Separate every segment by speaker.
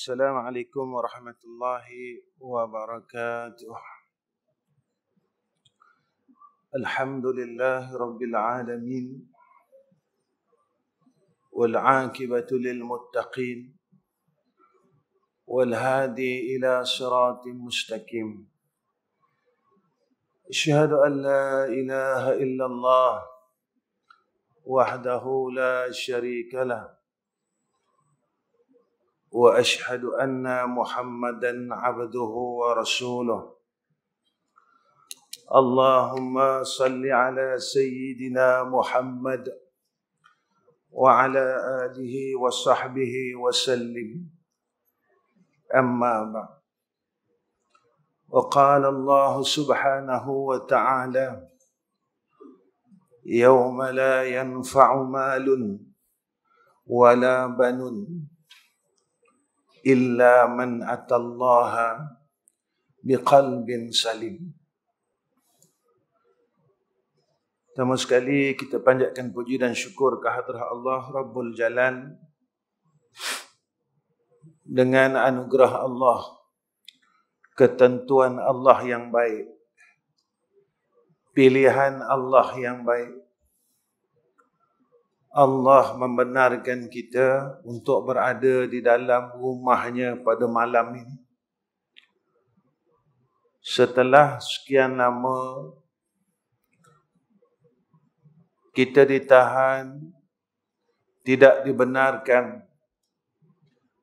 Speaker 1: Assalamualaikum warahmatullahi wabarakatuh. Alhamdulillahi rabbil alamin. Wal 'aqibatu lil muttaqin. Wal hadi ila siratin mustaqim. Asyhadu an la ilaha illallah wahdahu la syarika lah. وأشهد أن محمدا عبده ورسوله اللهم صل على سيدنا محمد وعلى آله وصحبه وسلم أما بعد وقال الله سبحانه وتعالى يوم لا ينفع مال ولا بنون illa man atallaha biqalbin salim. Pertama sekali kita panjatkan puji dan syukur kehadrat Allah Rabbul Jalal dengan anugerah Allah, ketentuan Allah yang baik, pilihan Allah yang baik. Allah membenarkan kita untuk berada di dalam rumahnya pada malam ini. Setelah sekian lama kita ditahan, tidak dibenarkan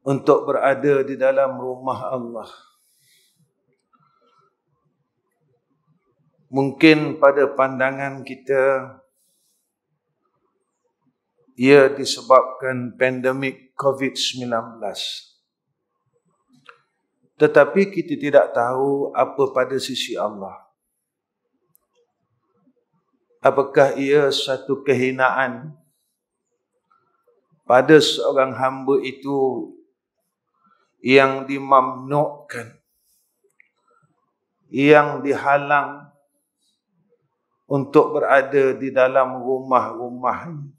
Speaker 1: untuk berada di dalam rumah Allah. Mungkin pada pandangan kita ia disebabkan pandemik COVID-19. Tetapi kita tidak tahu apa pada sisi Allah. Apakah ia satu kehinaan pada seorang hamba itu yang dimamnukkan, yang dihalang untuk berada di dalam rumah-rumahnya.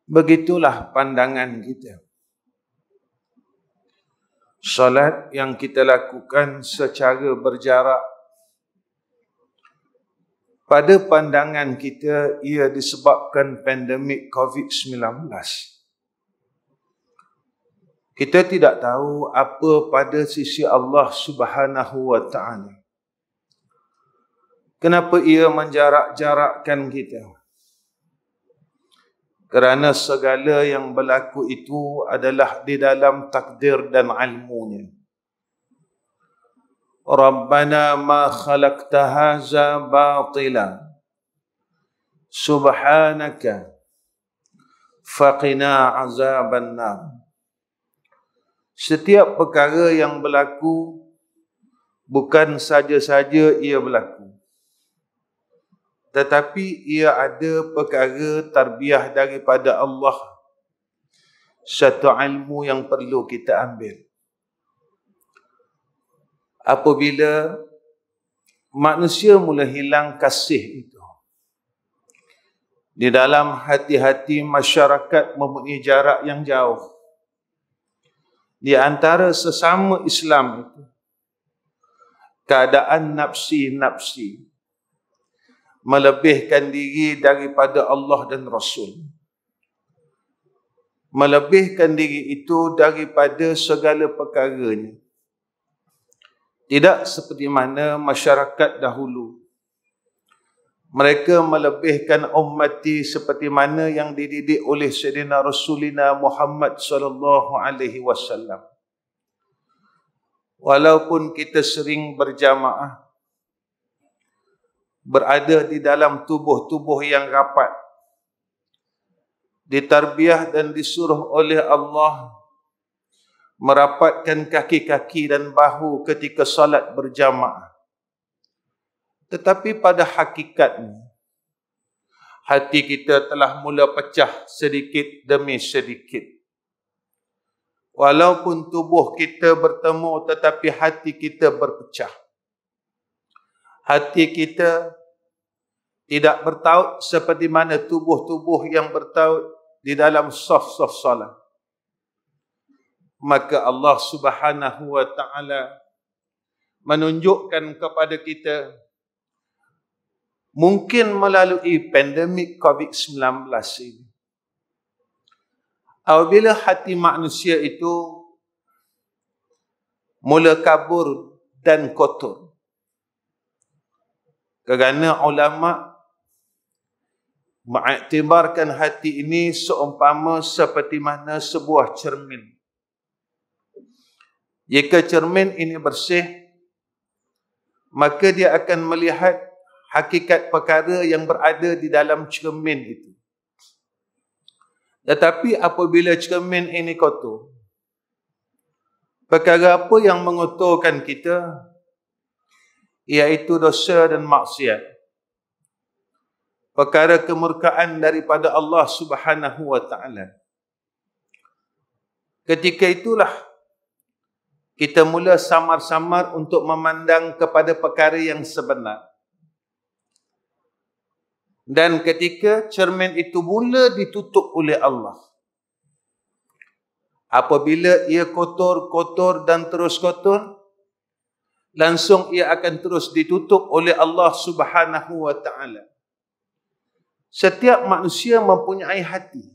Speaker 1: Begitulah pandangan kita. Salat yang kita lakukan secara berjarak, pada pandangan kita ia disebabkan pandemik COVID-19. Kita tidak tahu apa pada sisi Allah Subhanahu wa Ta'ala. Kenapa ia menjarak-jarakkan kita? Kerana segala yang berlaku itu adalah di dalam takdir dan ilmunya. Rabbana ma khalaqta hadza batila subhanaka faqina azaban nar. Setiap perkara yang berlaku bukan saja-saja ia berlaku, tetapi ia ada perkara tarbiyah daripada Allah, satu ilmu yang perlu kita ambil. Apabila manusia mula hilang kasih itu, di dalam hati-hati masyarakat mempunyai jarak yang jauh di antara sesama Islam itu, keadaan nafsi-nafsi, melebihkan diri daripada Allah dan Rasul, melebihkan diri itu daripada segala perkaranya. Tidak seperti mana masyarakat dahulu. Mereka melebihkan ummati seperti mana yang dididik oleh Sayyidina Rasulina Muhammad sallallahu alaihi wasallam. Walaupun kita sering berjamaah, berada di dalam tubuh-tubuh yang rapat, ditarbiyah dan disuruh oleh Allah merapatkan kaki-kaki dan bahu ketika salat berjamaah. Tetapi pada hakikatnya, hati kita telah mula pecah sedikit demi sedikit. Walaupun tubuh kita bertemu, tetapi hati kita berpecah. Hati kita tidak bertaut seperti mana tubuh-tubuh yang bertaut di dalam saf-saf salat. maka Allah Subhanahu wa taala menunjukkan kepada kita mungkin melalui pandemik COVID-19 ini, apabila hati manusia itu mula kabur dan kotor. Kerana ulama mengiktibarkan hati ini seumpama seperti mana sebuah cermin. Jika cermin ini bersih, maka dia akan melihat hakikat perkara yang berada di dalam cermin itu. Tetapi apabila cermin ini kotor, perkara apa yang mengotorkan kita? Iaitu dosa dan maksiat. Perkara kemurkaan daripada Allah Subhanahu wa taala. Ketika itulah kita mula samar-samar untuk memandang kepada perkara yang sebenar. Dan ketika cermin itu mula ditutup oleh Allah, apabila ia kotor dan terus kotor, langsung ia akan terus ditutup oleh Allah Subhanahu wa taala. Setiap manusia mempunyai hati,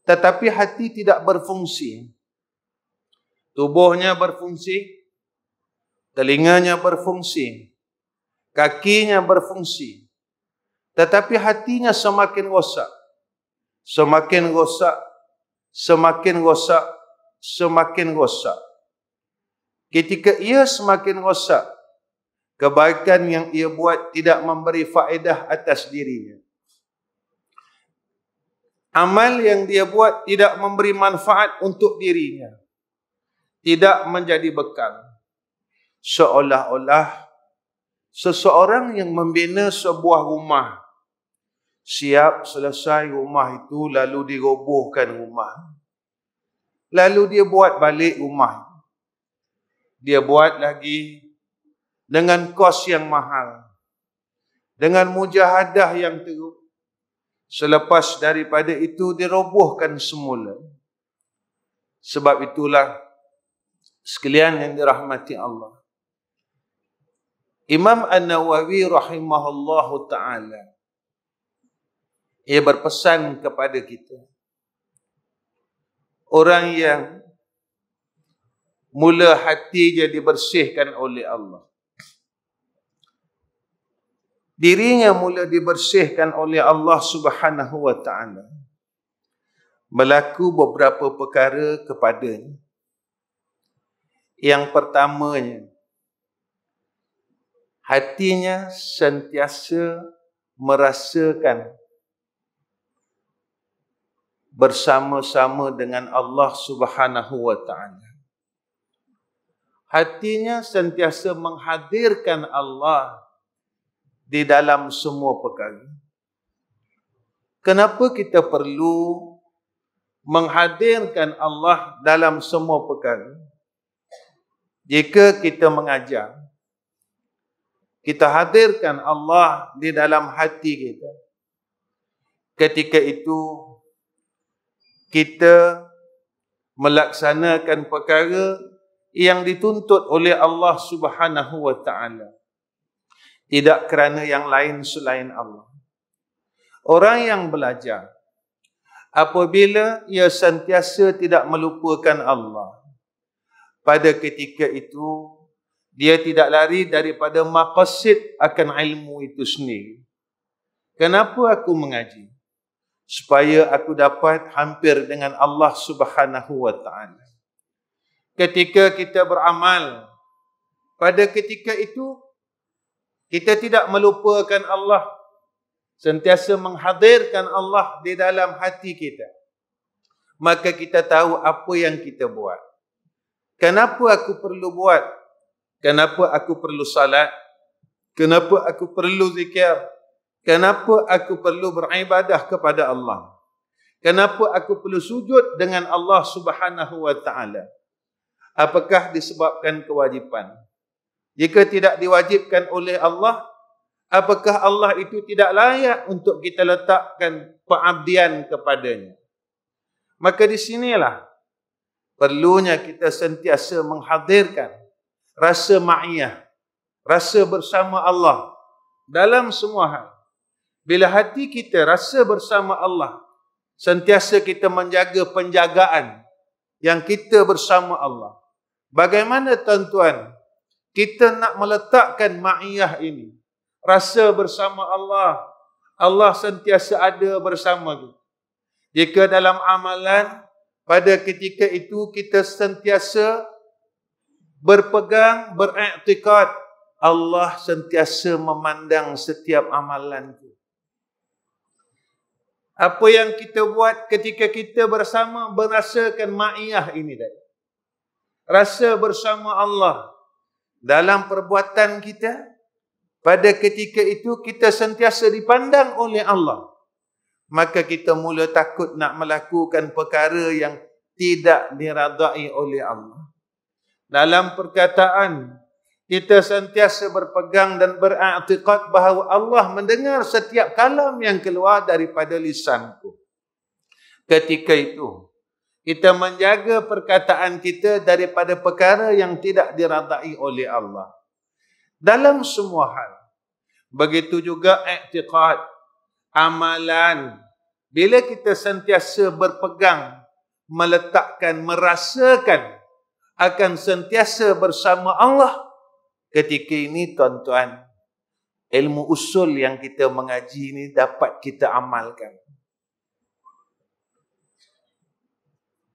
Speaker 1: tetapi hati tidak berfungsi. Tubuhnya berfungsi, telinganya berfungsi, kakinya berfungsi, tetapi hatinya semakin rosak, semakin rosak, semakin rosak, semakin rosak. Ketika ia semakin rosak, kebaikan yang ia buat tidak memberi faedah atas dirinya. Amal yang dia buat tidak memberi manfaat untuk dirinya, tidak menjadi bekal. Seolah-olah seseorang yang membina sebuah rumah, siap selesai rumah itu, lalu dirobohkan rumah. Lalu dia buat balik rumah. Dia buat lagi dengan kos yang mahal, dengan mujahadah yang teruk. Selepas daripada itu dirobohkan semula. Sebab itulah sekalian yang dirahmati Allah, Imam An-Nawawi rahimahullahu ta'ala, ia berpesan kepada kita, orang yang mula hatinya dibersihkan oleh Allah, dirinya mula dibersihkan oleh Allah Subhanahu wa ta'ala, berlaku beberapa perkara kepadanya. Yang pertamanya, hatinya sentiasa merasakan bersama-sama dengan Allah Subhanahu wa ta'ala. Hatinya sentiasa menghadirkan Allah di dalam semua perkara. Kenapa kita perlu menghadirkan Allah dalam semua perkara? Jika kita mengajar, kita hadirkan Allah di dalam hati kita. Ketika itu, kita melaksanakan perkara yang dituntut oleh Allah Subhanahu wa ta'ala, tidak kerana yang lain selain Allah. Orang yang belajar, apabila ia sentiasa tidak melupakan Allah, pada ketika itu dia tidak lari daripada maqasid akan ilmu itu sendiri. Kenapa aku mengaji? Supaya aku dapat hampir dengan Allah Subhanahu wa ta'ala. Ketika kita beramal, pada ketika itu kita tidak melupakan Allah, sentiasa menghadirkan Allah di dalam hati kita. Maka kita tahu apa yang kita buat. Kenapa aku perlu buat? Kenapa aku perlu salat? Kenapa aku perlu zikir? Kenapa aku perlu beribadah kepada Allah? Kenapa aku perlu sujud dengan Allah Subhanahu wa ta'ala? Apakah disebabkan kewajipan? Jika tidak diwajibkan oleh Allah, apakah Allah itu tidak layak untuk kita letakkan pengabdian kepadanya? Maka di sinilah perlunya kita sentiasa menghadirkan rasa ma'iyah, rasa bersama Allah dalam semua hal. Bila hati kita rasa bersama Allah, sentiasa kita menjaga penjagaan yang kita bersama Allah. Bagaimana tuan-tuan kita nak meletakkan ma'iyah ini, rasa bersama Allah, Allah sentiasa ada bersama kita. Jika dalam amalan, pada ketika itu kita sentiasa berpegang, beriktikad, Allah sentiasa memandang setiap amalan itu. Apa yang kita buat ketika kita bersama, merasakan ma'iyah ini tadi. Rasa bersama Allah dalam perbuatan kita, pada ketika itu kita sentiasa dipandang oleh Allah. Maka kita mula takut nak melakukan perkara yang tidak diradai oleh Allah. Dalam perkataan, kita sentiasa berpegang dan beriktikad bahawa Allah mendengar setiap kalam yang keluar daripada lisanku. Ketika itu, kita menjaga perkataan kita daripada perkara yang tidak diradai oleh Allah. Dalam semua hal. Begitu juga iktikad, amalan. Bila kita sentiasa berpegang, meletakkan, merasakan akan sentiasa bersama Allah, ketika ini tuan-tuan, ilmu usul yang kita mengaji ini dapat kita amalkan.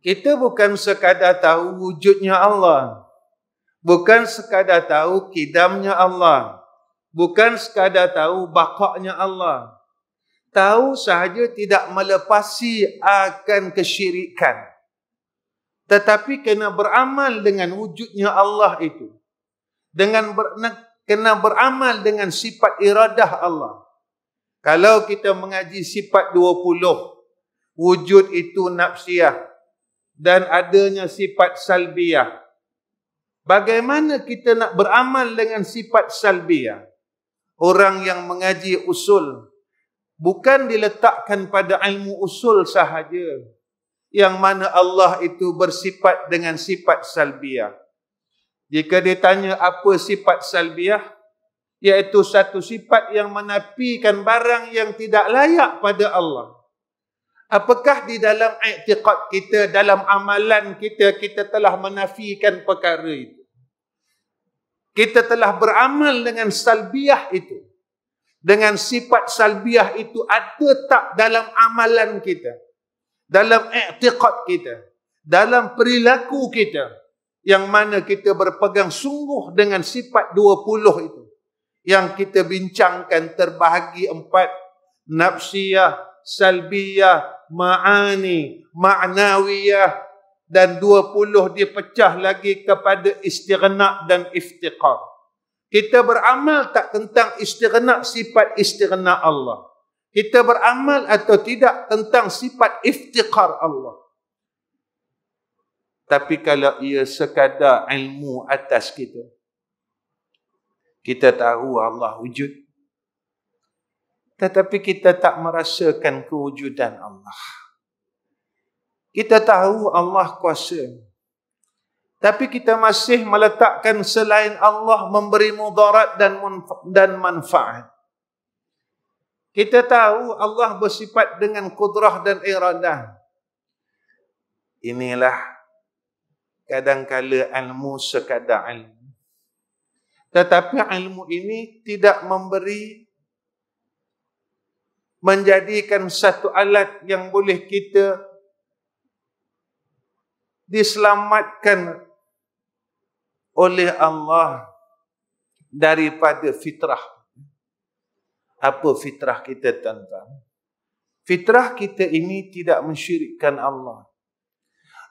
Speaker 1: Kita bukan sekadar tahu wujudnya Allah, bukan sekadar tahu kidamnya Allah, bukan sekadar tahu baqa'nya Allah. Tahu sahaja tidak melepasi akan kesyirikan. Tetapi kena beramal dengan wujudnya Allah itu. Kena beramal dengan sifat iradah Allah. Kalau kita mengaji sifat 20, wujud itu nafsiyah dan adanya sifat salbiyah. Bagaimana kita nak beramal dengan sifat salbiyah? Orang yang mengaji usul bukan diletakkan pada ilmu usul sahaja, yang mana Allah itu bersifat dengan sifat salbiyah. Jika ditanya apa sifat salbiyah, iaitu satu sifat yang menafikan barang yang tidak layak pada Allah. Apakah di dalam i'tiqad kita, dalam amalan kita, kita telah menafikan perkara itu? Kita telah beramal dengan salbiyah itu. Dengan sifat salbiyah itu ada tak dalam amalan kita, dalam i'tiqad kita, dalam perilaku kita, yang mana kita berpegang sungguh dengan sifat 20 itu, yang kita bincangkan terbahagi 4, nafsiyah, salbiyah, ma'ani, ma'nawiyah, dan 20 dipecah lagi kepada istighna dan iftiqar. Kita beramal tak tentang istighna, sifat istighna Allah. Kita beramal atau tidak tentang sifat iftiqar Allah. Tapi kalau ia sekadar ilmu atas kita, kita tahu Allah wujud, tetapi kita tak merasakan kewujudan Allah. Kita tahu Allah kuasa, tapi kita masih meletakkan selain Allah memberi mudarat dan manfaat. Kita tahu Allah bersifat dengan kudrah dan iradah. Inilah kadang-kala ilmu sekadar ilmu. Tetapi ilmu ini tidak menjadikan satu alat yang boleh kita diselamatkan oleh Allah daripada fitrah. Apa fitrah kita, tuan-tuan? Fitrah kita ini tidak mensyirikkan Allah.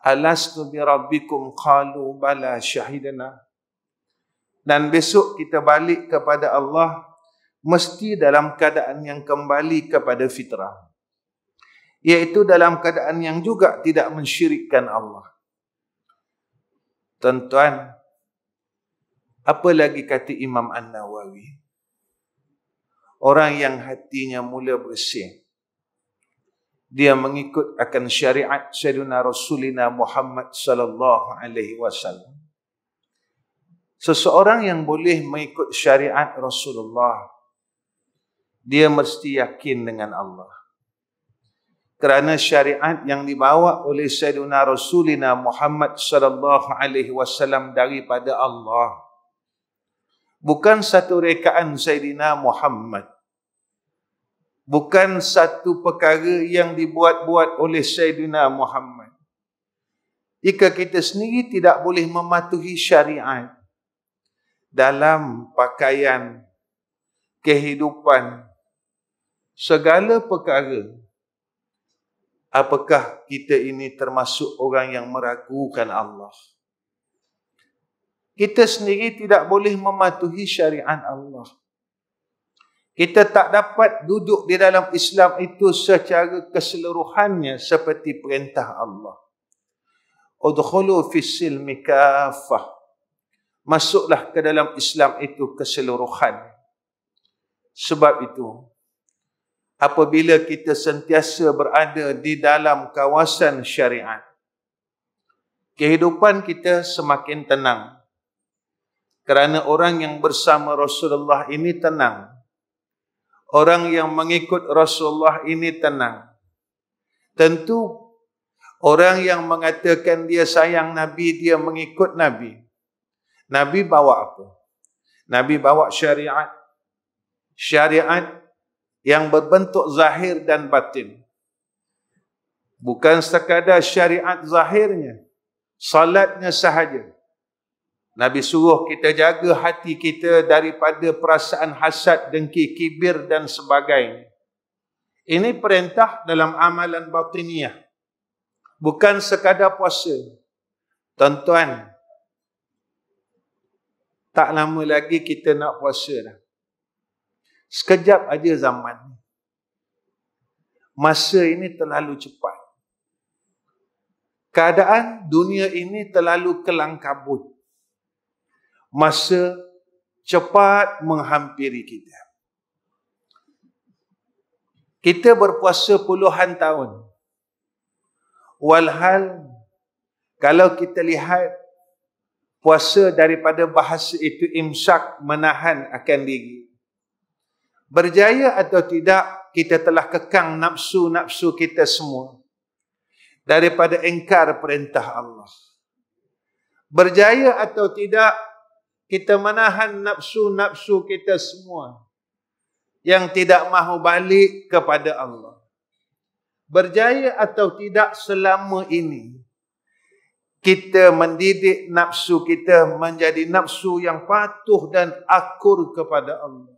Speaker 1: Alastu bi rabbikum qalu bala syahidana. Dan besok kita balik kepada Allah mesti dalam keadaan yang kembali kepada fitrah, iaitu dalam keadaan yang juga tidak mensyirikkan Allah. Tuan-tuan, apa lagi kata Imam An-Nawawi? Orang yang hatinya mula bersih dia mengikut akan syariat Sayyidina Rasulina Muhammad sallallahu alaihi wasallam. Seseorang yang boleh mengikut syariat Rasulullah, dia mesti yakin dengan Allah. Kerana syariat yang dibawa oleh Sayyidina Rasulina Muhammad sallallahu alaihi wasallam daripada Allah, bukan satu rekaan Sayyidina Muhammad, bukan satu perkara yang dibuat-buat oleh Sayyidina Muhammad. Jika kita sendiri tidak boleh mematuhi syariat dalam pakaian, kehidupan, segala perkara, apakah kita ini termasuk orang yang meragukan Allah? Kita sendiri tidak boleh mematuhi syariat Allah. Kita tak dapat duduk di dalam Islam itu secara keseluruhannya seperti perintah Allah. Udkhulu fis silmi kaffah. Masuklah ke dalam Islam itu keseluruhan. Sebab itu, apabila kita sentiasa berada di dalam kawasan syariat, kehidupan kita semakin tenang. Kerana orang yang bersama Rasulullah ini tenang. Orang yang mengikut Rasulullah ini tenang. Tentu, orang yang mengatakan dia sayang Nabi, dia mengikut Nabi. Nabi bawa apa? Nabi bawa syariat. Syariat yang berbentuk zahir dan batin. Bukan sekadar syariat zahirnya, salatnya sahaja. Nabi suruh kita jaga hati kita daripada perasaan hasad, dengki, kibir dan sebagainya. Ini perintah dalam amalan batiniah. Bukan sekadar puasa. Tuan-tuan, tak lama lagi kita nak puasa dah. Sekejap aja zaman. Masa ini terlalu cepat. Keadaan dunia ini terlalu kelang kabut. Masa cepat menghampiri kita. Kita berpuasa puluhan tahun. Walhal, kalau kita lihat puasa daripada bahasa itu imsak, menahan akan diri. Berjaya atau tidak, kita telah kekang nafsu-nafsu kita semua daripada engkar perintah Allah. Berjaya atau tidak, kita menahan nafsu-nafsu kita semua yang tidak mahu balik kepada Allah. Berjaya atau tidak, selama ini kita mendidik nafsu kita menjadi nafsu yang patuh dan akur kepada Allah.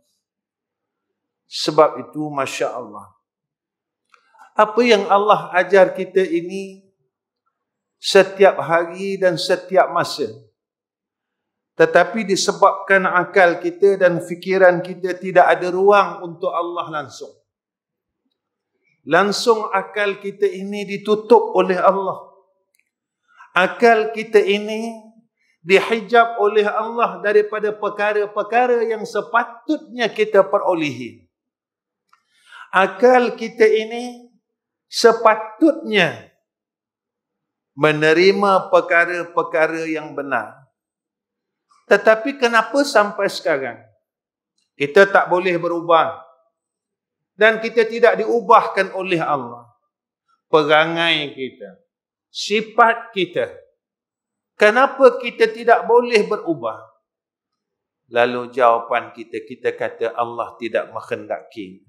Speaker 1: Sebab itu, Masya Allah, apa yang Allah ajar kita ini setiap hari dan setiap masa. Tetapi disebabkan akal kita dan fikiran kita tidak ada ruang untuk Allah langsung. Langsung akal kita ini ditutup oleh Allah. Akal kita ini dihijab oleh Allah daripada perkara-perkara yang sepatutnya kita perolehi. Akal kita ini sepatutnya menerima perkara-perkara yang benar. Tetapi kenapa sampai sekarang kita tak boleh berubah dan kita tidak diubahkan oleh Allah? Perangai kita, sifat kita, kenapa kita tidak boleh berubah? Lalu jawapan kita kata Allah tidak menghendaki.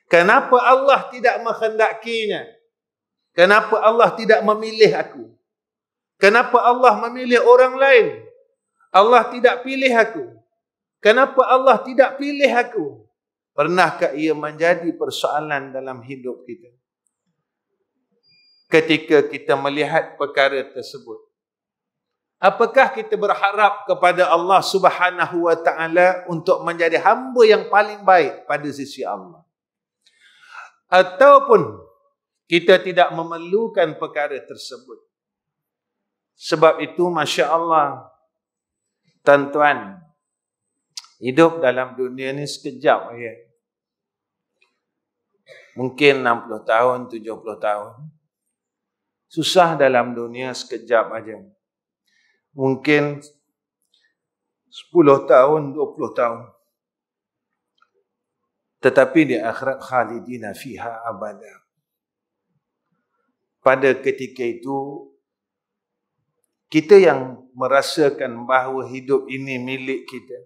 Speaker 1: Kenapa Allah tidak menghendakinya? Kenapa Allah tidak memilih aku? Kenapa Allah memilih orang lain? Allah tidak pilih aku. Kenapa Allah tidak pilih aku? Pernahkah ia menjadi persoalan dalam hidup kita? Ketika kita melihat perkara tersebut, apakah kita berharap kepada Allah Subhanahu wa taala untuk menjadi hamba yang paling baik pada sisi Allah? Ataupun kita tidak memerlukan perkara tersebut? Sebab itu, Masya Allah, tuan-tuan, hidup dalam dunia ni sekejap ya. Mungkin 60 tahun, 70 tahun. Susah dalam dunia sekejap aja. Mungkin 10 tahun, 20 tahun. Tetapi di akhirat khalidina fiha abada. Pada ketika itu, kita yang merasakan bahawa hidup ini milik kita.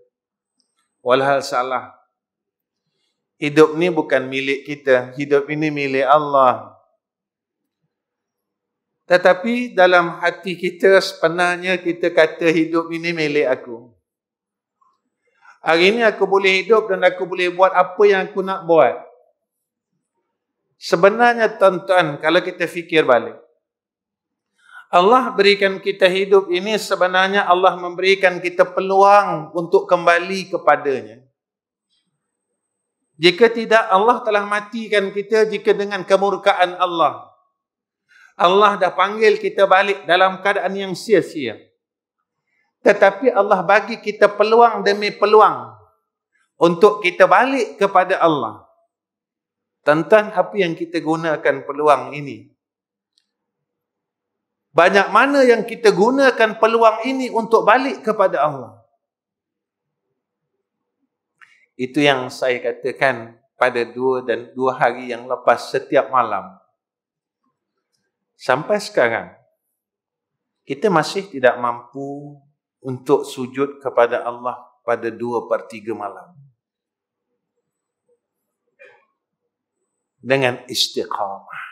Speaker 1: Walhal salah. Hidup ni bukan milik kita. Hidup ini milik Allah. Tetapi dalam hati kita sebenarnya kita kata hidup ini milik aku. Hari ini aku boleh hidup dan aku boleh buat apa yang aku nak buat. Sebenarnya tuan-tuan, kalau kita fikir balik, Allah berikan kita hidup ini sebenarnya Allah memberikan kita peluang untuk kembali kepadanya. Jika tidak, Allah telah matikan kita jika dengan kemurkaan Allah. Allah dah panggil kita balik dalam keadaan yang sia-sia. Tetapi Allah bagi kita peluang demi peluang untuk kita balik kepada Allah. Tuan-tuan, apa yang kita gunakan peluang ini? Banyak mana yang kita gunakan peluang ini untuk balik kepada Allah? Itu yang saya katakan pada 2 hari yang lepas setiap malam. Sampai sekarang, kita masih tidak mampu untuk sujud kepada Allah pada 2/3 malam. Dengan istiqamah.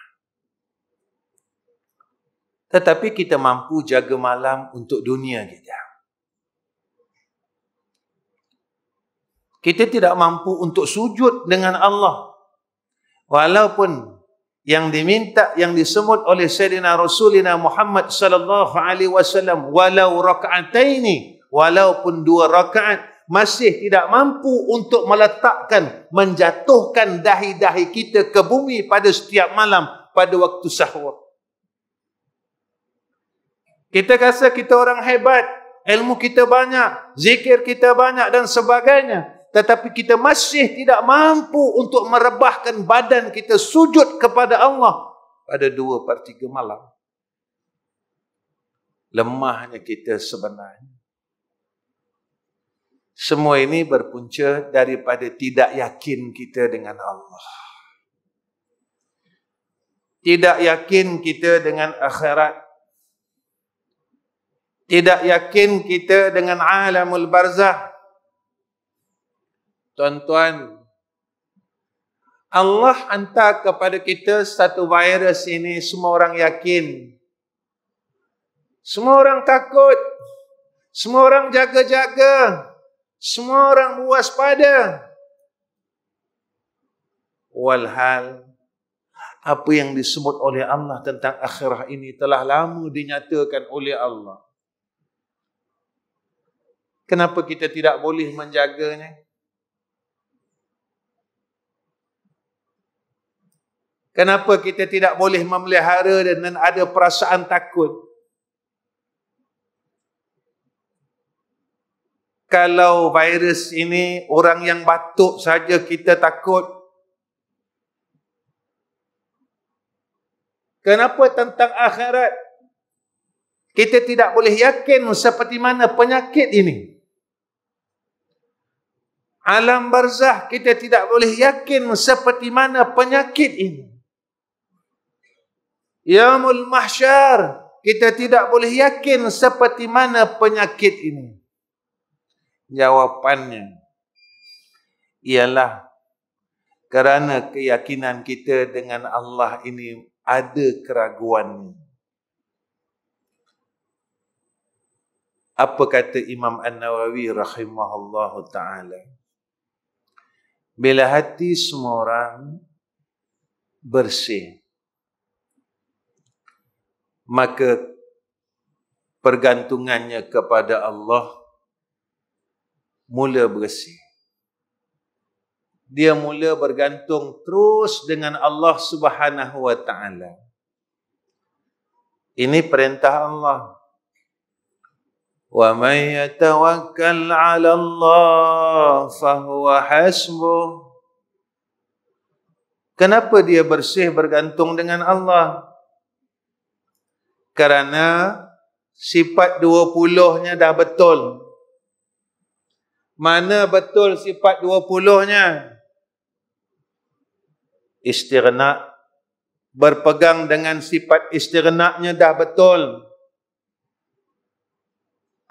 Speaker 1: Tetapi kita mampu jaga malam untuk dunia kita. Kita tidak mampu untuk sujud dengan Allah. Walaupun yang diminta, yang disebut oleh Sayyidina Rasulina Muhammad sallallahu alaihi wasallam, walau raka'ataini, walaupun 2 rakaat, masih tidak mampu untuk meletakkan, menjatuhkan dahi-dahi kita ke bumi pada setiap malam pada waktu sahur. Kita rasa kita orang hebat, ilmu kita banyak, zikir kita banyak dan sebagainya. Tetapi kita masih tidak mampu untuk merebahkan badan kita sujud kepada Allah pada 2/3 malam. Lemahnya kita sebenarnya. Semua ini berpunca daripada tidak yakin kita dengan Allah. Tidak yakin kita dengan akhirat. Tidak yakin kita dengan alamul barzakh. Tuan-tuan, Allah hantar kepada kita satu virus ini, semua orang yakin. Semua orang takut. Semua orang jaga-jaga. Semua orang waspada. Walhal, apa yang disebut oleh Allah tentang akhirah ini telah lama dinyatakan oleh Allah. Kenapa kita tidak boleh menjaganya? Kenapa kita tidak boleh memelihara dan ada perasaan takut? Kalau virus ini orang yang batuk saja kita takut. Kenapa tentang akhirat kita tidak boleh yakin seperti mana penyakit ini? Alam barzakh kita tidak boleh yakin seperti mana penyakit ini. Yaumul mahsyar kita tidak boleh yakin seperti mana penyakit ini. Jawapannya ialah kerana keyakinan kita dengan Allah ini ada keraguan. Apa kata Imam An-Nawawi rahimahullahu ta'ala? Bila hati semua orang bersih, maka pergantungannya kepada Allah mula bersih. Dia mula bergantung terus dengan Allah Subhanahu wa ta'ala. Ini perintah Allah. Wa man yatawakkal 'ala Allah fahuwa hasbuh. Kenapa dia bersih bergantung dengan Allah? Kerana sifat 20-nya dah betul. Mana betul sifat 20-nya? Istighna, berpegang dengan sifat istighna'nya dah betul.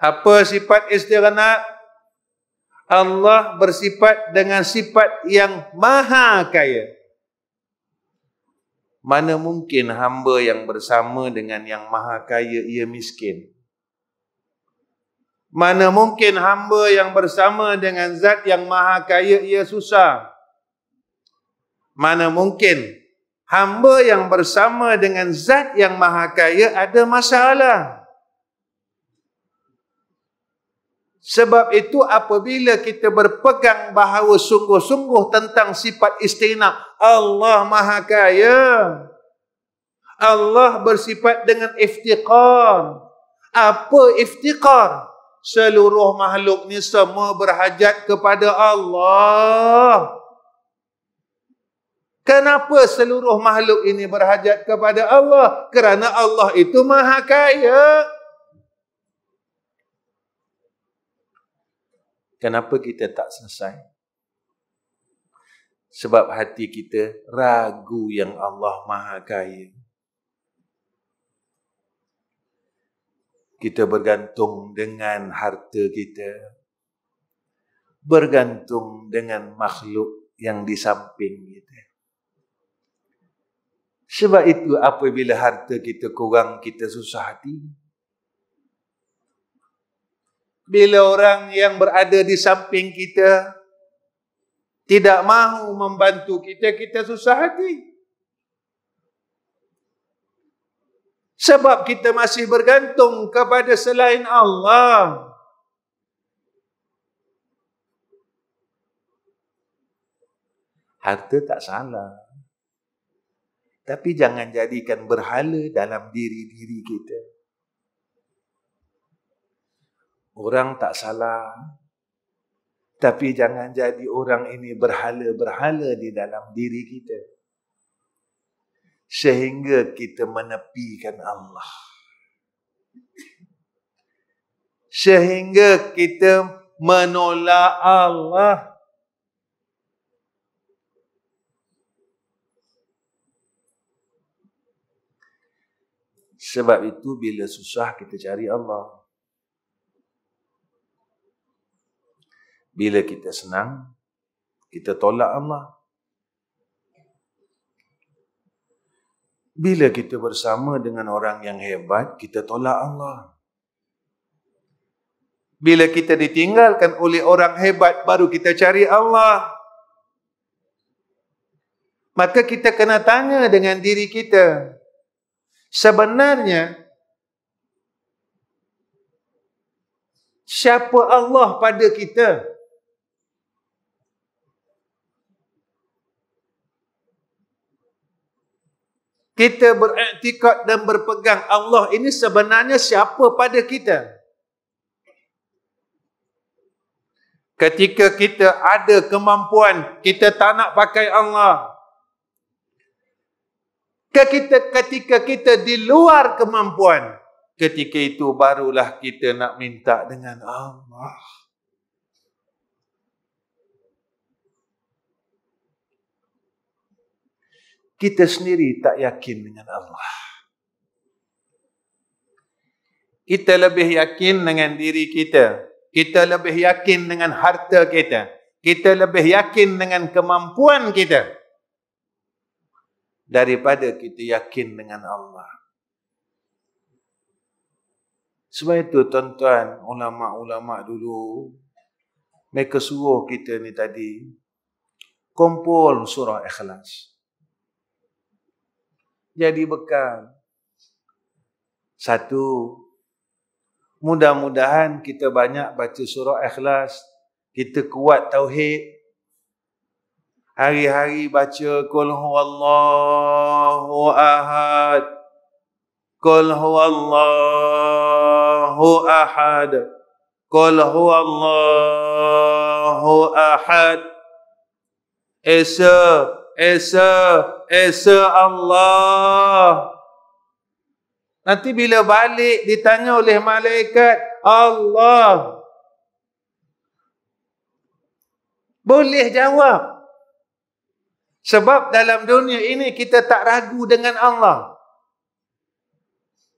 Speaker 1: Apa sifat istighna'? Allah bersifat dengan sifat yang maha kaya. Mana mungkin hamba yang bersama dengan yang maha kaya ia miskin? Mana mungkin hamba yang bersama dengan zat yang maha kaya ia susah? Mana mungkin hamba yang bersama dengan zat yang maha kaya ada masalah? Sebab itu apabila kita berpegang bahawa sungguh-sungguh tentang sifat istighna, Allah maha kaya, Allah bersifat dengan iftiqar. Apa iftiqar? Seluruh makhluk ni semua berhajat kepada Allah. Kenapa seluruh makhluk ini berhajat kepada Allah? Kerana Allah itu maha kaya. Kenapa kita tak selesai? Sebab hati kita ragu yang Allah maha kaya. Kita bergantung dengan harta kita, bergantung dengan makhluk yang di samping kita. Sebab itu apabila harta kita kurang, kita susah hati. Bila orang yang berada di samping kita tidak mahu membantu kita, kita susah hati. Sebab kita masih bergantung kepada selain Allah. Harta tak salah. Tapi jangan jadikan berhala dalam diri-diri kita. Orang tak salah. Tapi jangan jadi orang ini berhala-berhala di dalam diri kita. Sehingga kita menepikan Allah. Sehingga kita menolak Allah. Sebab itu bila susah kita cari Allah. Bila kita senang, kita tolak Allah. Bila kita bersama dengan orang yang hebat, kita tolak Allah. Bila kita ditinggalkan oleh orang hebat, baru kita cari Allah. Maka kita kena tanya dengan diri kita. Sebenarnya, siapa Allah pada kita? Kita beriktikad dan berpegang Allah ini sebenarnya siapa pada kita? Ketika kita ada kemampuan, kita tak nak pakai Allah. Ketika kita di luar kemampuan, ketika itu barulah kita nak minta dengan Allah. Kita sendiri tak yakin dengan Allah. Kita lebih yakin dengan diri kita. Kita lebih yakin dengan harta kita. Kita lebih yakin dengan kemampuan kita. Daripada kita yakin dengan Allah. Sebab itu tuan-tuan, ulama-ulama dulu, mereka suruh kita ni tadi, kumpul surah Ikhlas. Jadi bekal. Satu, mudah-mudahan kita banyak baca surah Ikhlas. Kita kuat tauhid. Hari-hari baca Qul huwallahu ahad. Qul huwallahu ahad. Qul huwallahu ahad. Esok Esa Allah. Nanti bila balik ditanya oleh malaikat, Allah. Boleh jawab. Sebab dalam dunia ini kita tak ragu dengan Allah.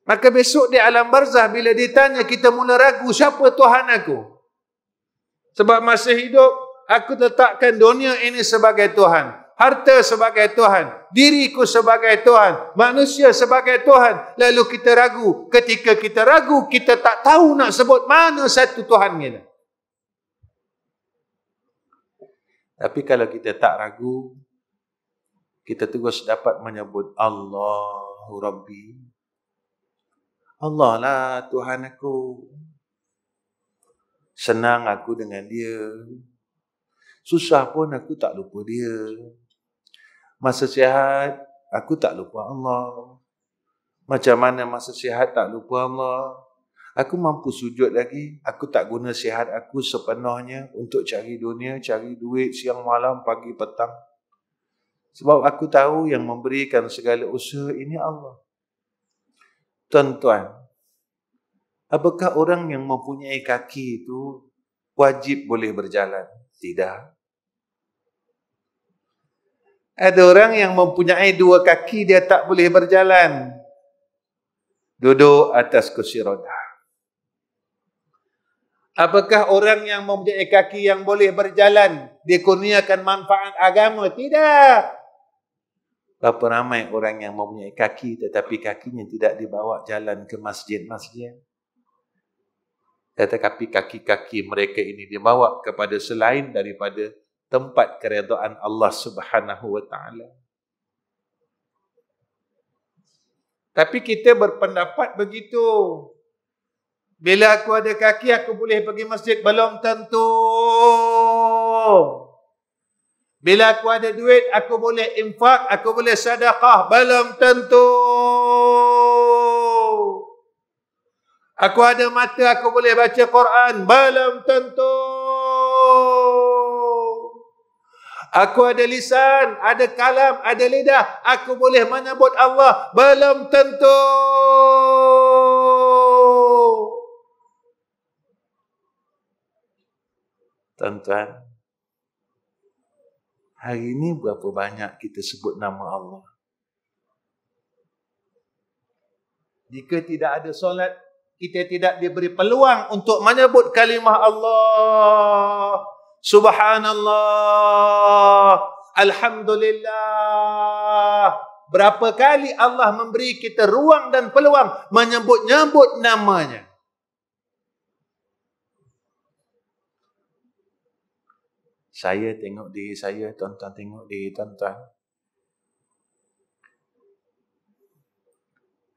Speaker 1: Maka besok di alam barzah bila ditanya kita mula ragu, siapa Tuhan aku? Sebab masa hidup aku letakkan dunia ini sebagai Tuhan, harta sebagai Tuhan, diriku sebagai Tuhan, manusia sebagai Tuhan. Lalu kita ragu. Ketika kita ragu, kita tak tahu nak sebut mana satu Tuhan kita. Tapi kalau kita tak ragu, kita terus dapat menyebut Allahu Rabbi. Allah lah Tuhan aku. Senang aku dengan dia. Susah pun aku tak lupa dia. Masa sihat, aku tak lupa Allah. Macam mana masa sihat tak lupa Allah. Aku mampu sujud lagi. Aku tak guna sihat aku sepenuhnya untuk cari dunia, cari duit siang malam, pagi petang. Sebab aku tahu yang memberikan segala usaha ini Allah. Tuan-tuan, apakah orang yang mempunyai kaki itu wajib boleh berjalan? Tidak. Ada orang yang mempunyai dua kaki, dia tak boleh berjalan. Duduk atas kursi roda. Apakah orang yang mempunyai kaki yang boleh berjalan dikurniakan manfaat agama? Tidak. Berapa ramai orang yang mempunyai kaki tetapi kakinya tidak dibawa jalan ke masjid-masjid. Tetapi kaki-kaki mereka ini dibawa kepada selain daripada tempat keredaan Allah Subhanahu wa taala. Tapi kita berpendapat begitu. Bila aku ada kaki, aku boleh pergi masjid. Belum tentu. Bila aku ada duit, aku boleh infak, aku boleh sedekah. Belum tentu. Aku ada mata, aku boleh baca Quran. Belum tentu. Aku ada lisan, ada kalam, ada lidah. Aku boleh menyebut Allah. Belum tentu. Tuan-tuan, hari ini berapa banyak kita sebut nama Allah? Jika tidak ada solat, kita tidak diberi peluang untuk menyebut kalimah Allah. Subhanallah. Alhamdulillah. Berapa kali Allah memberi kita ruang dan peluang menyebut-nyebut namanya. Saya tengok diri saya, tuan-tuan tengok diri tuan-tuan.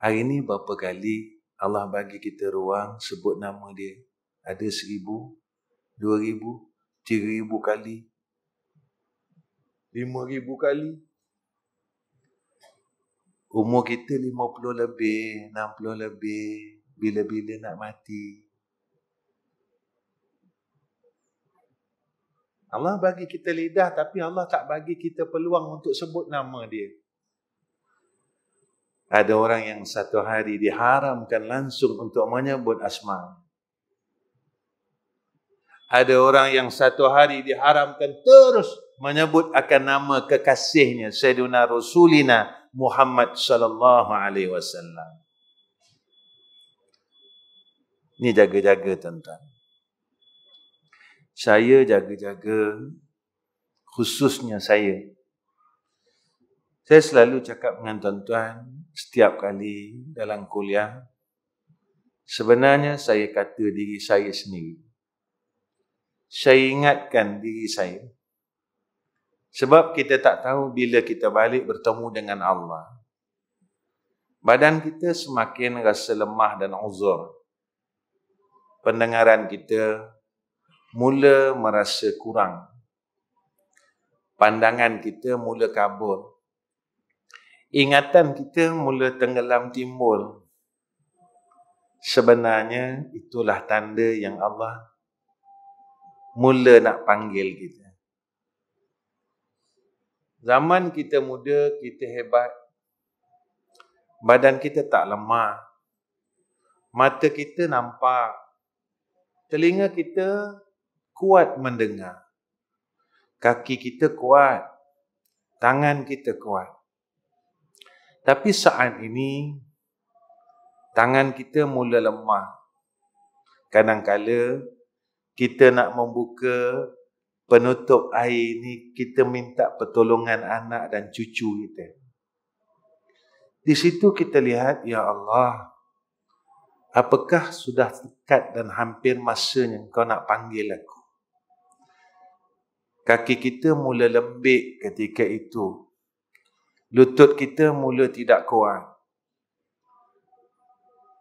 Speaker 1: Hari ini berapa kali Allah bagi kita ruang sebut nama dia? Ada 1,000, 2,000, 3,000 kali, 5,000 kali. Umur kita 50 lebih, 60 lebih, bila-bila nak mati. Allah bagi kita lidah, tapi Allah tak bagi kita peluang untuk sebut nama dia. Ada orang yang satu hari diharamkan langsung untuk menyebut asma. Ada orang yang satu hari diharamkan terus menyebut akan nama kekasihnya, Sayyidina Rasulina Muhammad sallallahu alaihi wasallam. Ini jaga-jaga tuan-tuan. Saya jaga-jaga, khususnya saya. Saya selalu cakap dengan tuan-tuan setiap kali dalam kuliah, sebenarnya saya kata diri saya sendiri. Saya ingatkan diri saya. Sebab kita tak tahu bila kita balik bertemu dengan Allah. Badan kita semakin rasa lemah dan uzur. Pendengaran kita mula merasa kurang. Pandangan kita mula kabur. Ingatan kita mula tenggelam timbul. Sebenarnya itulah tanda yang Allah mula nak panggil kita. Zaman kita muda, kita hebat. Badan kita tak lemah. Mata kita nampak. Telinga kita kuat mendengar. Kaki kita kuat. Tangan kita kuat. Tapi saat ini, tangan kita mula lemah. Kadang-kala kita nak membuka penutup air ni, kita minta pertolongan anak dan cucu kita. Di situ kita lihat, ya Allah, apakah sudah dekat dan hampir masanya kau nak panggil aku? Kaki kita mula lembik ketika itu. Lutut kita mula tidak kuat.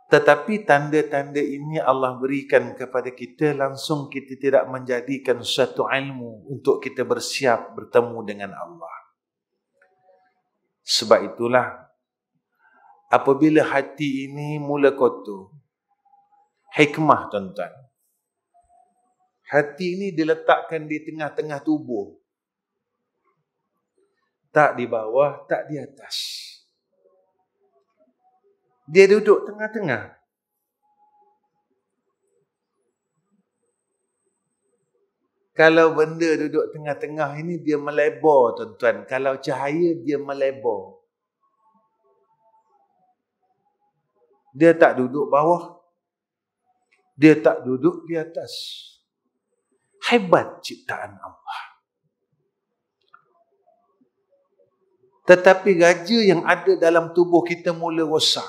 Speaker 1: Tetapi tanda-tanda ini Allah berikan kepada kita, langsung kita tidak menjadikan suatu ilmu untuk kita bersiap bertemu dengan Allah. Sebab itulah, apabila hati ini mula kotor, hikmah tuan-tuan. Hati ini diletakkan di tengah-tengah tubuh. Tak di bawah, tak di atas. Dia duduk tengah-tengah. Kalau benda duduk tengah-tengah ini, dia melebar tuan-tuan. Kalau cahaya, dia melebar. Dia tak duduk bawah. Dia tak duduk di atas. Hebat ciptaan Allah. Tetapi raja yang ada dalam tubuh kita mula rosak.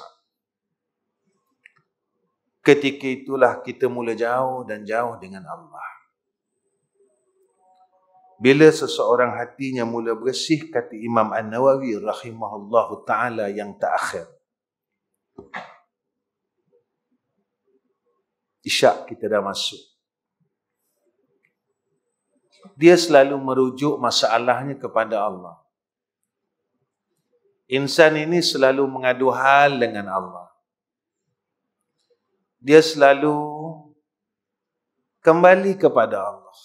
Speaker 1: Ketika itulah kita mula jauh dan jauh dengan Allah. Bila seseorang hatinya mula bersih, kata Imam An-Nawawi rahimahullahu ta'ala yang terakhir, Isyak kita dah masuk. Dia selalu merujuk masalahnya kepada Allah. Insan ini selalu mengadu hal dengan Allah. Dia selalu kembali kepada Allah.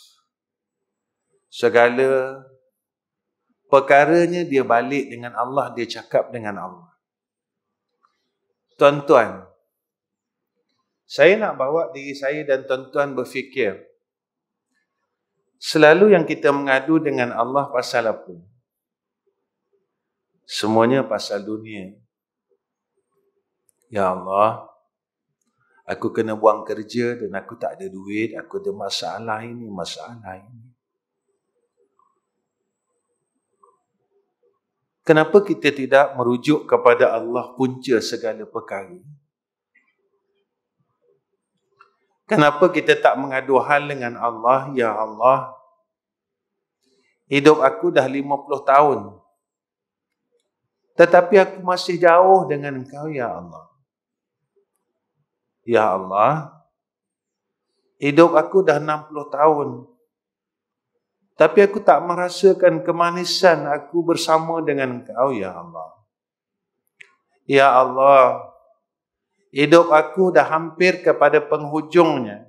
Speaker 1: Segala perkaranya dia balik dengan Allah, dia cakap dengan Allah. Tuan-tuan, saya nak bawa diri saya dan tuan-tuan berfikir, selalu yang kita mengadu dengan Allah pasal apa? Semuanya pasal dunia. Ya Allah, aku kena buang kerja dan aku tak ada duit, aku ada masalah ini, masalah ini. Kenapa kita tidak merujuk kepada Allah punca segala perkara? Kenapa kita tak mengadu hal dengan Allah? Ya Allah, hidup aku dah 50 tahun. Tetapi aku masih jauh dengan Engkau, Ya Allah. Ya Allah, hidup aku dah 60 tahun. Tapi aku tak merasakan kemanisan aku bersama dengan Engkau, Ya Allah. Ya Allah, hidup aku dah hampir kepada penghujungnya.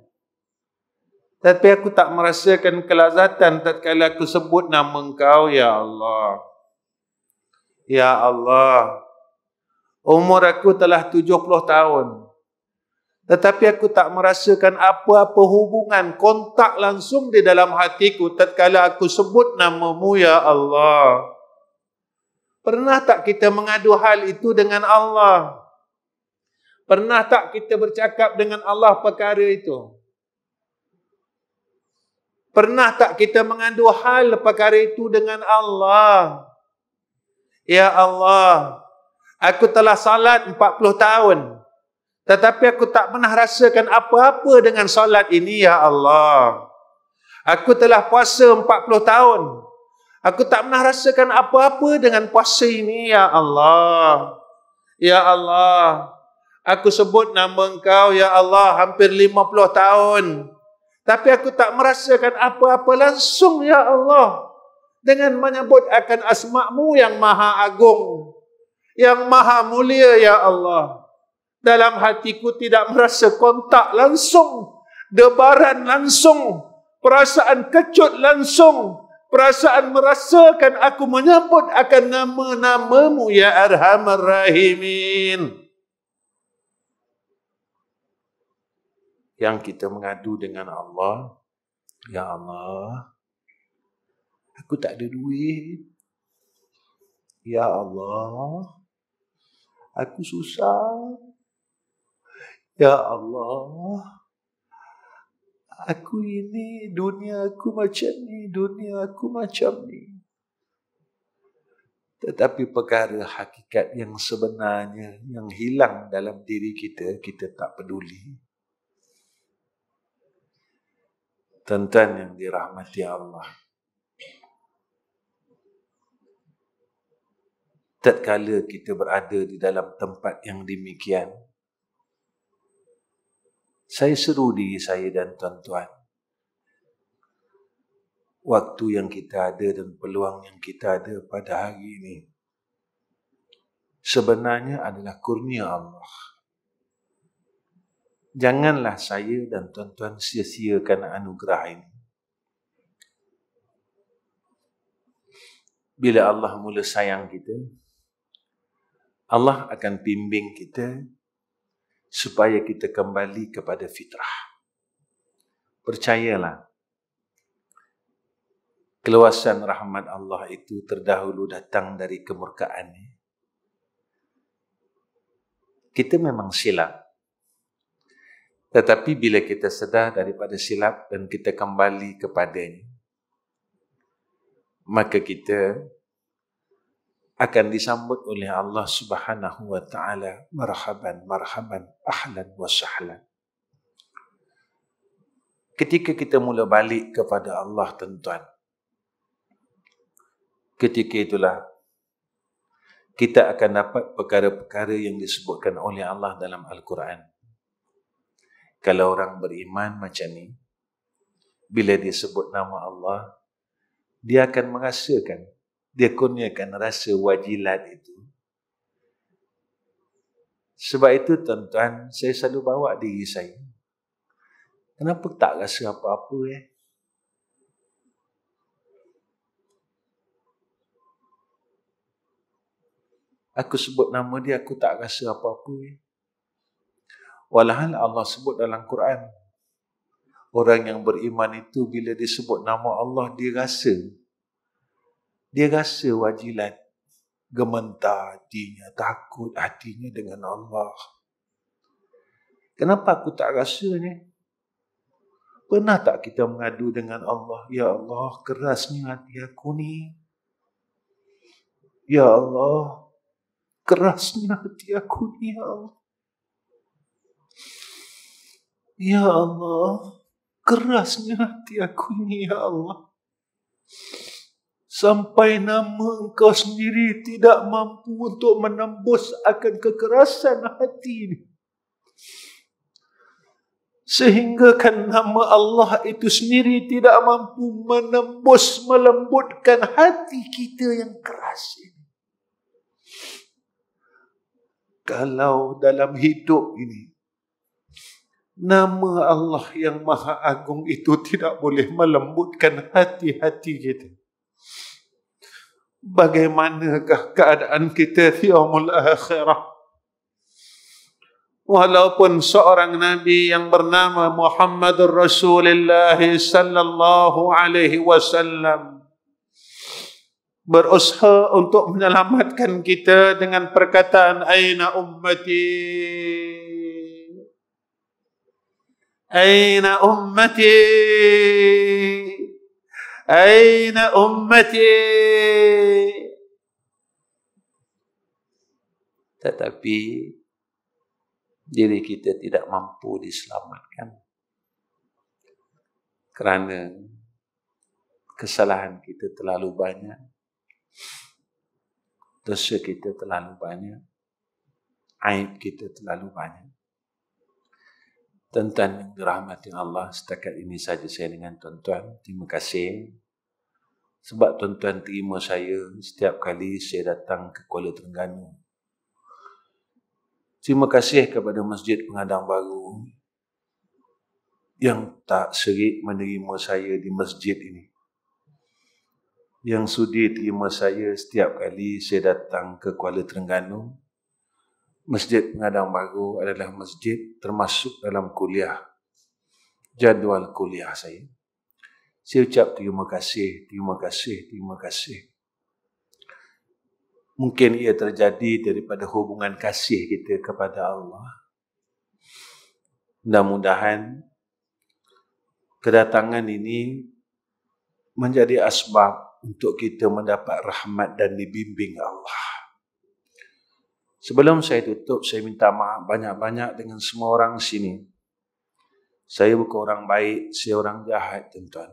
Speaker 1: Tapi aku tak merasakan kelazatan tatkala aku sebut nama Engkau, Ya Allah. Ya Allah, umur aku telah 70 tahun. Tetapi aku tak merasakan apa-apa hubungan, kontak langsung di dalam hatiku tatkala aku sebut nama-Mu, Ya Allah. Pernah tak kita mengadu hal itu dengan Allah? Pernah tak kita bercakap dengan Allah perkara itu? Pernah tak kita mengadu hal perkara itu dengan Allah? Ya Allah, aku telah salat 40 tahun. Tetapi aku tak pernah rasakan apa-apa dengan solat ini, Ya Allah. Aku telah puasa 40 tahun. Aku tak pernah rasakan apa-apa dengan puasa ini, Ya Allah. Ya Allah, aku sebut nama Engkau, Ya Allah, hampir 50 tahun. Tapi aku tak merasakan apa-apa langsung, Ya Allah. Dengan menyebut akan asma-Mu yang maha agung, yang maha mulia, Ya Allah. Dalam hatiku tidak merasa kontak langsung, debaran langsung, perasaan kecut langsung perasaan merasakan aku menyebut akan nama-namamu ya Arhamar Rahimin. Yang kita mengadu dengan Allah, ya Allah, aku tak ada duit. Ya Allah, aku susah. Ya Allah, aku ini, dunia aku macam ni, dunia aku macam ni. Tetapi perkara hakikat yang sebenarnya, yang hilang dalam diri kita, kita tak peduli. Tuan-tuan yang dirahmati Allah, tatkala kita berada di dalam tempat yang demikian, saya seru diri saya dan tuan-tuan, waktu yang kita ada dan peluang yang kita ada pada hari ini sebenarnya adalah kurnia Allah. Janganlah saya dan tuan-tuan sia-siakan anugerah ini. Bila Allah mula sayang kita, Allah akan bimbing kita supaya kita kembali kepada fitrah. Percayalah, keluasan rahmat Allah itu terdahulu datang dari kemurkaannya. Kita memang silap. Tetapi bila kita sedar daripada silap dan kita kembali kepadanya, maka kita akan disambut oleh Allah Subhanahu wa Ta'ala, marhaban, marhaban, ahlan wa sahlan. Ketika kita mula balik kepada Allah, tuan-tuan, ketika itulah kita akan dapat perkara-perkara yang disebutkan oleh Allah dalam Al-Quran. Kalau orang beriman macam ni, bila dia sebut nama Allah, dia akan merasakan, dia kurniakan rasa wajilat itu. Sebab itu tuan-tuan, saya selalu bawa diri saya, kenapa tak rasa apa-apa Aku sebut nama dia, aku tak rasa apa-apa Walhal Allah sebut dalam Quran, orang yang beriman itu bila disebut nama Allah, dia rasa wajilat, gementar hatinya, takut hatinya dengan Allah. Kenapa aku tak rasanya? Pernah tak kita mengadu dengan Allah, ya Allah, kerasnya hati aku ni. Ya Allah, kerasnya hati aku ni, ya Allah. Ya Allah, kerasnya hati aku ini, ya Allah. Sampai nama Engkau sendiri tidak mampu untuk menembus akan kekerasan hati ini. Sehingga kan nama Allah itu sendiri tidak mampu menembus, melembutkan hati kita yang keras ini. Kalau dalam hidup ini, nama Allah yang Maha Agung itu tidak boleh melembutkan hati-hati kita, bagaimanakah keadaan kita di yaumul akhirah? Walaupun seorang Nabi yang bernama Muhammadur Rasulullah sallallahu alaihi wasallam berusaha untuk menyelamatkan kita dengan perkataan aina ummati, aina ummati, aina ummati. Tetapi diri kita tidak mampu diselamatkan kerana kesalahan kita terlalu banyak, dosa kita terlalu banyak, aib kita terlalu banyak. Tuan-tuan yang dirahmati Allah, setakat ini saja saya dengan tuan-tuan. Terima kasih sebab tuan-tuan terima saya setiap kali saya datang ke Kuala Terengganu. Terima kasih kepada Masjid Pengadang Baru yang tak serik menerima saya di masjid ini. yang sudi terima saya setiap kali saya datang ke Kuala Terengganu. Masjid Pengadang Baru adalah masjid termasuk dalam kuliah, jadual kuliah saya. Saya ucap terima kasih, terima kasih, terima kasih. Mungkin ia terjadi daripada hubungan kasih kita kepada Allah. Mudah-mudahan kedatangan ini menjadi asbab untuk kita mendapat rahmat dan dibimbing Allah. Sebelum saya tutup, saya minta maaf banyak-banyak dengan semua orang sini. Saya bukan orang baik, saya orang jahat, tuan-tuan.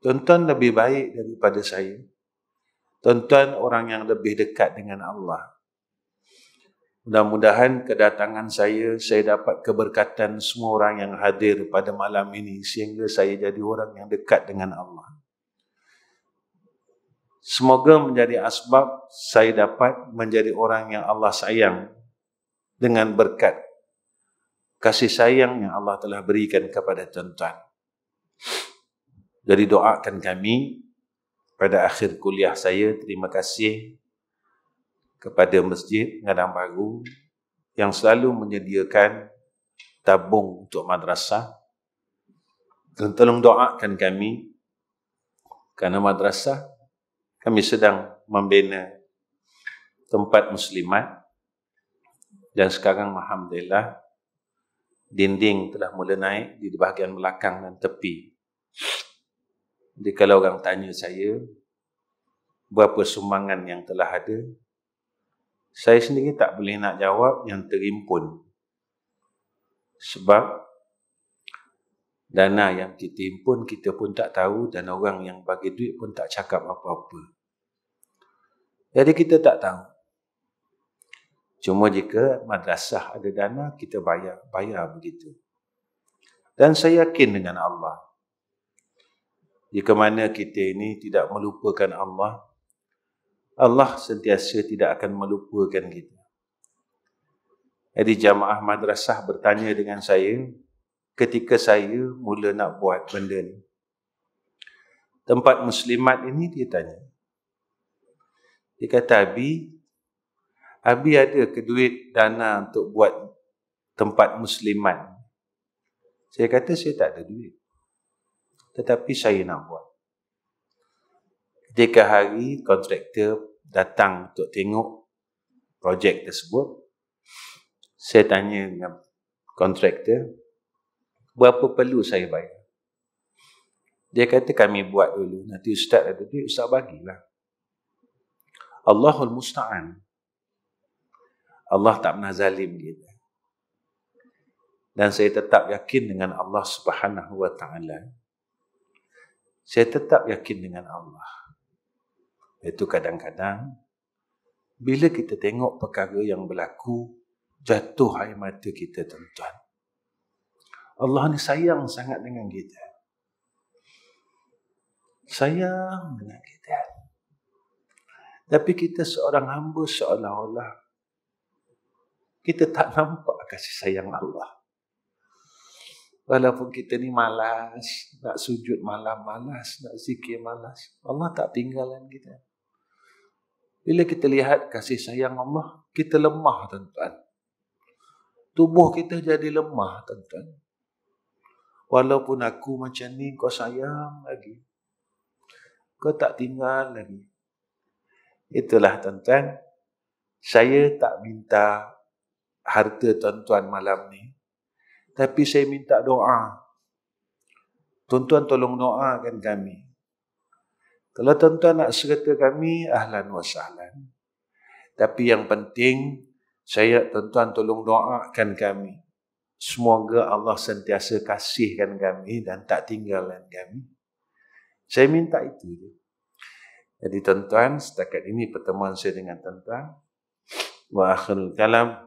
Speaker 1: Tuan-tuan lebih baik daripada saya. Tuan-tuan orang yang lebih dekat dengan Allah. Mudah-mudahan kedatangan saya dapat keberkatan semua orang yang hadir pada malam ini sehingga saya jadi orang yang dekat dengan Allah. Semoga menjadi asbab saya dapat menjadi orang yang Allah sayang dengan berkat kasih sayang yang Allah telah berikan kepada tuan-tuan. Jadi doakan kami pada akhir kuliah saya. Terima kasih kepada Masjid Pengadang Baru yang selalu menyediakan tabung untuk madrasah. Dan tolong doakan kami kerana madrasah kami sedang membina tempat muslimat dan sekarang alhamdulillah dinding telah mula naik di bahagian belakang dan tepi. Jadi kalau orang tanya saya berapa sumbangan yang telah ada, saya sendiri tak boleh nak jawab yang terimpun. Sebab dana yang kita himpun kita pun tak tahu dan orang yang bagi duit pun tak cakap apa-apa. Jadi kita tak tahu. Cuma jika madrasah ada dana, kita bayar begitu. Dan saya yakin dengan Allah. Jika mana kita ini tidak melupakan Allah, Allah sentiasa tidak akan melupakan kita. Jadi jamaah madrasah bertanya dengan saya ketika saya mula nak buat benda ni. Tempat muslimat ini dia tanya. Dia kata, Abi ada ke duit dana untuk buat tempat muslimat? Saya kata saya tak ada duit. Tetapi saya nak buat. Ketika hari kontraktor datang untuk tengok projek tersebut, saya tanya dengan kontraktor, berapa perlu saya bayar? Dia kata kami buat dulu, nanti ustaz ada duit, ustaz bagilah. Allahul Musta'an. Allah tak pernah zalim kita. Dan saya tetap yakin dengan Allah Subhanahu wa ta'ala. Saya tetap yakin dengan Allah. Itu kadang-kadang bila kita tengok perkara yang berlaku, jatuh air mata kita, tuan-tuan. Allah ni sayang sangat dengan kita. Sayang dengan kita. Tapi kita seorang hamba seolah-olah kita tak nampak kasih sayang Allah. Walaupun kita ni malas, nak sujud malam malas, nak zikir malas, Allah tak tinggalkan kita. Bila kita lihat kasih sayang Allah, kita lemah, tuan-tuan. Tubuh kita jadi lemah, tuan-tuan. Walaupun aku macam ni, kau sayang lagi. Kau tak tinggal lagi. Itulah, tuan-tuan. Saya tak minta harta tuan-tuan malam ni. Tapi saya minta doa. Tuan-tuan tolong doakan kami. Kalau tuan-tuan nak serta kami, ahlan wa sahlan. Tapi yang penting, tuan-tuan tolong doakan kami. Semoga Allah sentiasa kasihkan kami dan tak tinggalkan kami. Saya minta itu. Jadi tuan-tuan, setakat ini pertemuan saya dengan tuan-tuan. Wa akhirul kalam.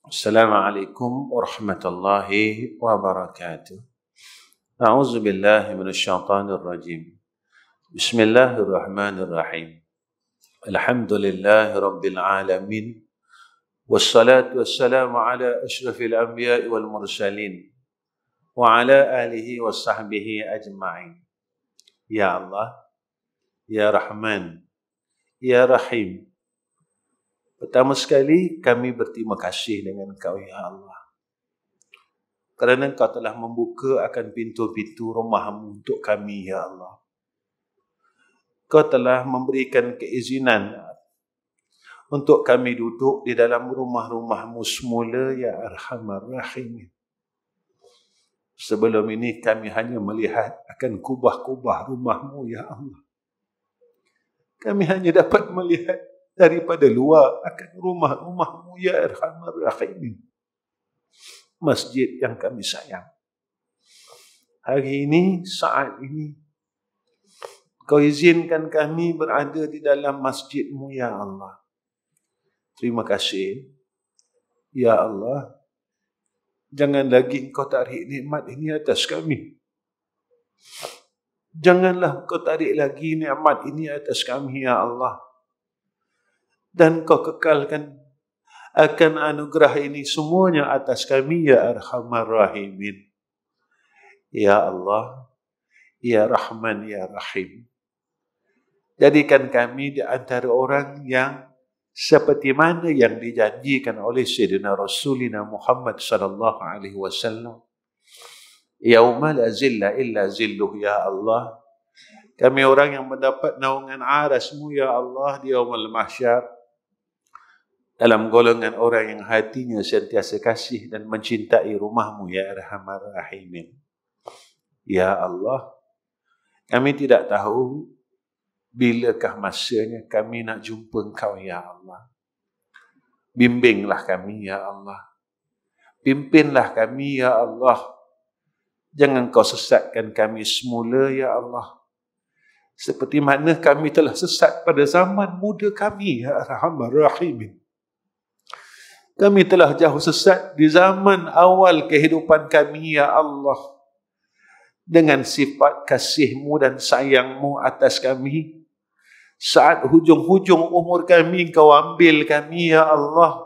Speaker 1: Assalamualaikum warahmatullahi wabarakatuh. A'udzu billahi minasyaitonir rajim. Bismillahirrahmanirrahim. Alhamdulillahi rabbil alamin. Wassalatu wassalamu ala asyrafil anbiya'i wal mursalin wa ala alihi wa sahbihi ajma'in. Ya Allah, Ya Rahman, Ya Rahim. Pertama sekali, kami berterima kasih dengan Engkau, Ya Allah. Kerana Engkau telah membuka akan pintu-pintu rumah-Mu untuk kami, Ya Allah. Kau telah memberikan keizinan untuk kami duduk di dalam rumah-rumah-Mu semula, Ya Arhamar Rahimin. Sebelum ini kami hanya melihat akan kubah-kubah rumah-Mu, Ya Allah. Kami hanya dapat melihat daripada luar akan rumah-rumah-Mu, Ya Arhamar Rahimin. Masjid yang kami sayang. Hari ini, saat ini, Kau izinkan kami berada di dalam masjid-Mu, Ya Allah. Terima kasih. Ya Allah, jangan lagi Engkau tarik nikmat ini atas kami. Janganlah Engkau tarik lagi nikmat ini atas kami, Ya Allah. Dan Kau kekalkan akan anugerah ini semuanya atas kami, Ya Arhamar Rahimin. Ya Allah, Ya Rahman, Ya Rahim. Jadikan kami di antara orang yang seperti mana yang dijanjikan oleh Sayyidina Rasulina Muhammad sallallahu alaihi wasallam. Yauma la zilla illa zilluh, Ya Allah. Kami orang yang mendapat naungan aras-Mu, Ya Allah, di yaumul mahsyar. Dalam golongan orang yang hatinya sentiasa kasih dan mencintai rumah-Mu, Ya Arhamar Rahimin. Ya Allah, kami tidak tahu bilakah masanya kami nak jumpa Engkau, Ya Allah. Bimbinglah kami, Ya Allah. Pimpinlah kami, Ya Allah. Jangan Kau sesatkan kami semula, Ya Allah. Seperti mana kami telah sesat pada zaman muda kami, Ya Arhamar Rahimin. Kami telah jauh sesat di zaman awal kehidupan kami, Ya Allah. Dengan sifat kasih-Mu dan sayang-Mu atas kami. Saat hujung-hujung umur kami, Kau ambil kami, Ya Allah.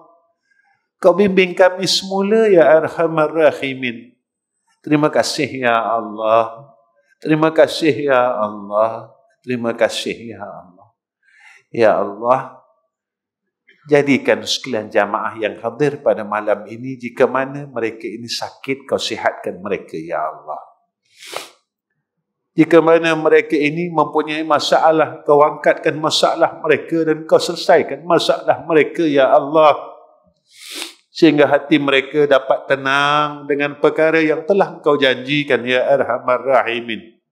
Speaker 1: Kau bimbing kami semula, Ya Arhamar Rahimin. Terima kasih, Ya Allah. Terima kasih, Ya Allah. Terima kasih, Ya Allah. Ya Allah, jadikan sekalian jamaah yang hadir pada malam ini, jika mana mereka ini sakit, Kau sihatkan mereka, Ya Allah. Jika mana mereka ini mempunyai masalah, Kau angkatkan masalah mereka dan Kau selesaikan masalah mereka, Ya Allah. Sehingga hati mereka dapat tenang dengan perkara yang telah Kau janjikan, Ya Arhamar Rahimin.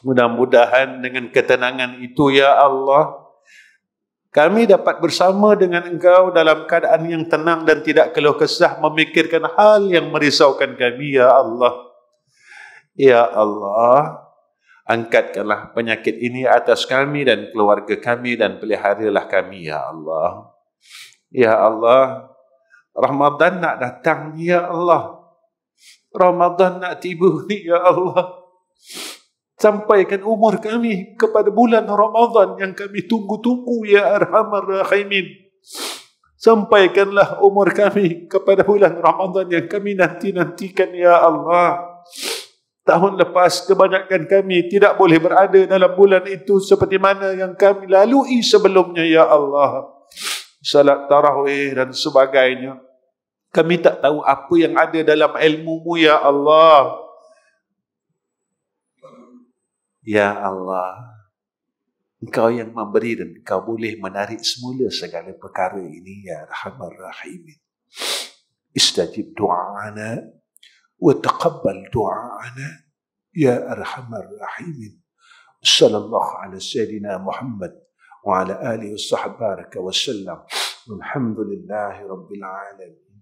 Speaker 1: Mudah-mudahan dengan ketenangan itu, Ya Allah, kami dapat bersama dengan Engkau dalam keadaan yang tenang dan tidak keluh kesah memikirkan hal yang merisaukan kami, Ya Allah. Ya Allah, angkatkanlah penyakit ini atas kami dan keluarga kami dan peliharalah kami, Ya Allah. Ya Allah, Ramadan nak datang, Ya Allah. Ramadan nak tiba, Ya Allah. Sampaikan umur kami kepada bulan Ramadan yang kami tunggu-tunggu, Ya Arhamar Rahimin. Sampaikanlah umur kami kepada bulan Ramadan yang kami nanti-nantikan, Ya Allah. Tahun lepas kebanyakan kami tidak boleh berada dalam bulan itu seperti mana yang kami lalui sebelumnya, Ya Allah. Salat tarawih dan sebagainya. Kami tak tahu apa yang ada dalam ilmu-Mu, Ya Allah. Ya Allah, Engkau yang memberi dan Engkau boleh menarik semula segala perkara ini, Ya Arhamar Rahimin. Istajib du'ana وتقبل دعاءنا يا أرحم الراحمين. صلى الله على سيدنا محمد وعلى آله وصحبه وسلم. والحمد لله رب العالمين.